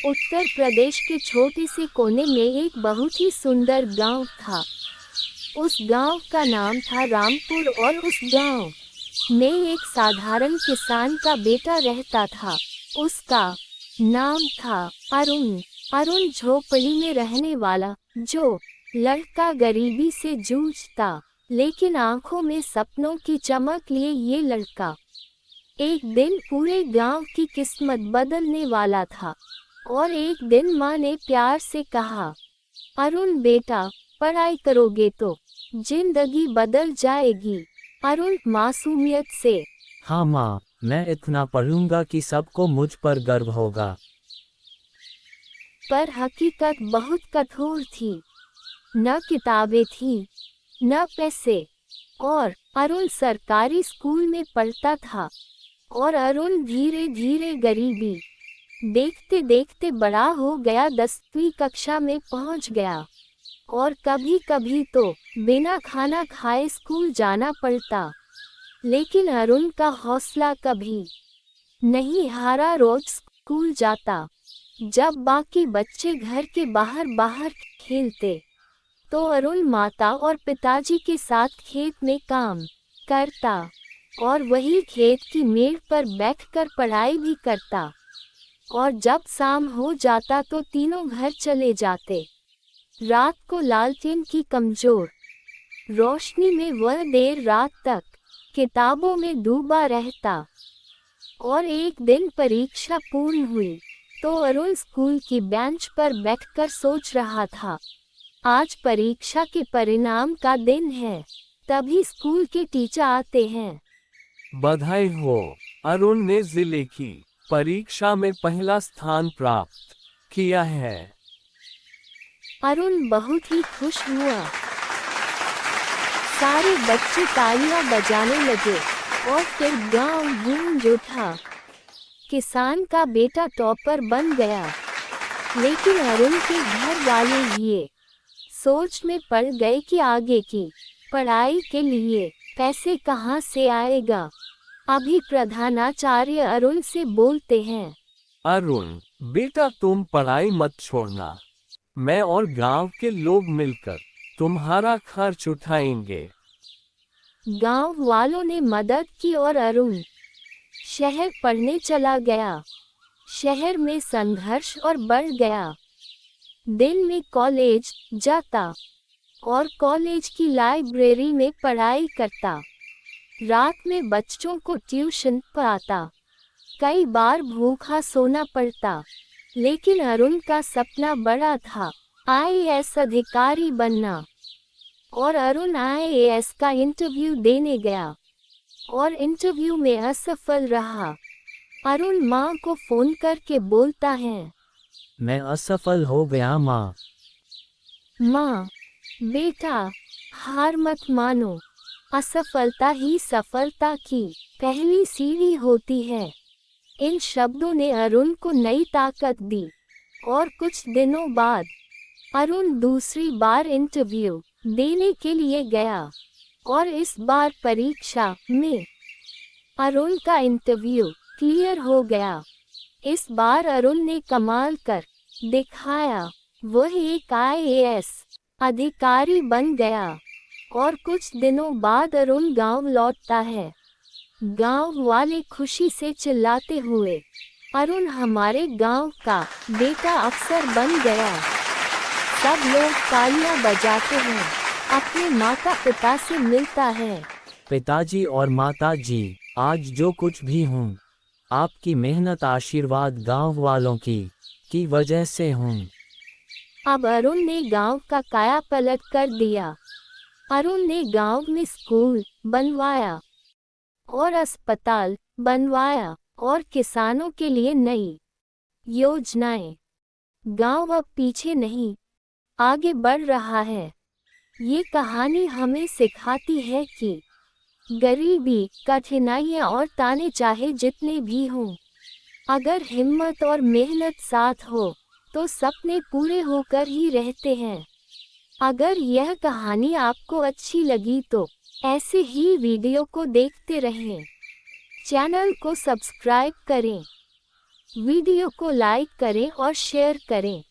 उत्तर प्रदेश के छोटे से कोने में एक बहुत ही सुंदर गांव था। उस गांव का नाम था रामपुर और उस गांव में एक साधारण किसान का बेटा रहता था। उसका नाम था अरुण। अरुण झोपड़ी में रहने वाला जो लड़का गरीबी से जूझता, लेकिन आंखों में सपनों की चमक लिए ये लड़का एक दिन पूरे गांव की किस्मत बदलने वाला था। और एक दिन माँ ने प्यार से कहा, अरुण बेटा, पढ़ाई करोगे तो जिंदगी बदल जाएगी। अरुण मासूमियत से, हाँ माँ, मैं इतना पढ़ूंगा कि सबको मुझ पर गर्व होगा। पर हकीकत बहुत कठोर थी। न किताबें थी, न पैसे, और अरुण सरकारी स्कूल में पढ़ता था। और अरुण धीरे धीरे गरीबी देखते देखते बड़ा हो गया, 10वीं कक्षा में पहुंच गया। और कभी कभी तो बिना खाना खाए स्कूल जाना पड़ता। लेकिन अरुण का हौसला कभी नहीं हारा, रोज स्कूल जाता। जब बाकी बच्चे घर के बाहर बाहर खेलते, तो अरुण माता और पिताजी के साथ खेत में काम करता और वही खेत की मेड़ पर बैठकर पढ़ाई भी करता। और जब शाम हो जाता तो तीनों घर चले जाते। रात को लालटेन की कमजोर रोशनी में वह देर रात तक किताबों में डूबा रहता। और एक दिन परीक्षा पूर्ण हुई तो अरुण स्कूल की बेंच पर बैठकर सोच रहा था, आज परीक्षा के परिणाम का दिन है। तभी स्कूल के टीचर आते हैं। बधाई हो, अरुण ने जिले की परीक्षा में पहला स्थान प्राप्त किया है। अरुण बहुत ही खुश हुआ। सारे बच्चे तालियां बजाने लगे और फिर गांव गूंज उठा। किसान का बेटा टॉपर बन गया। लेकिन अरुण के घर वाले ये सोच में पड़ गए कि आगे की पढ़ाई के लिए पैसे कहाँ से आएगा। अभी प्रधानाचार्य अरुण से बोलते हैं, अरुण बेटा, तुम पढ़ाई मत छोड़ना। मैं और गांव के लोग मिलकर तुम्हारा खर्च उठाएंगे। गांव वालों ने मदद की और अरुण शहर पढ़ने चला गया। शहर में संघर्ष और बढ़ गया। दिन में कॉलेज जाता और कॉलेज की लाइब्रेरी में पढ़ाई करता। रात में बच्चों को ट्यूशन पढ़ाता। कई बार भूखा सोना पड़ता। लेकिन अरुण का सपना बड़ा था, आईएएस अधिकारी बनना। और अरुण आईएएस का इंटरव्यू देने गया और इंटरव्यू में असफल रहा। अरुण माँ को फोन करके बोलता है, मैं असफल हो गया माँ। माँ, बेटा, हार मत मानो। असफलता ही सफलता की पहली सीढ़ी होती है। इन शब्दों ने अरुण को नई ताकत दी। और कुछ दिनों बाद अरुण दूसरी बार इंटरव्यू देने के लिए गया और इस बार परीक्षा में अरुण का इंटरव्यू क्लियर हो गया। इस बार अरुण ने कमाल कर दिखाया। वह एक आईएएस अधिकारी बन गया। और कुछ दिनों बाद अरुण गांव लौटता है। गांव वाले खुशी से चिल्लाते हुए, अरुण हमारे गांव का बेटा अफसर बन गया। सब लोग तालियां बजाते हैं। अपने माता पिता से मिलता है। पिताजी और माता जी, आज जो कुछ भी हूँ, आपकी मेहनत आशीर्वाद गांव वालों की वजह से हूँ। अब अरुण ने गांव का कायापलट कर दिया। अरुण ने गांव में स्कूल बनवाया और अस्पताल बनवाया और किसानों के लिए नई योजनाएं। गांव अब पीछे नहीं, आगे बढ़ रहा है। ये कहानी हमें सिखाती है कि गरीबी, कठिनाइयां और ताने चाहे जितने भी हों, अगर हिम्मत और मेहनत साथ हो तो सपने पूरे होकर ही रहते हैं। अगर यह कहानी आपको अच्छी लगी तो ऐसे ही वीडियो को देखते रहें। चैनल को सब्सक्राइब करें। वीडियो को लाइक करें और शेयर करें।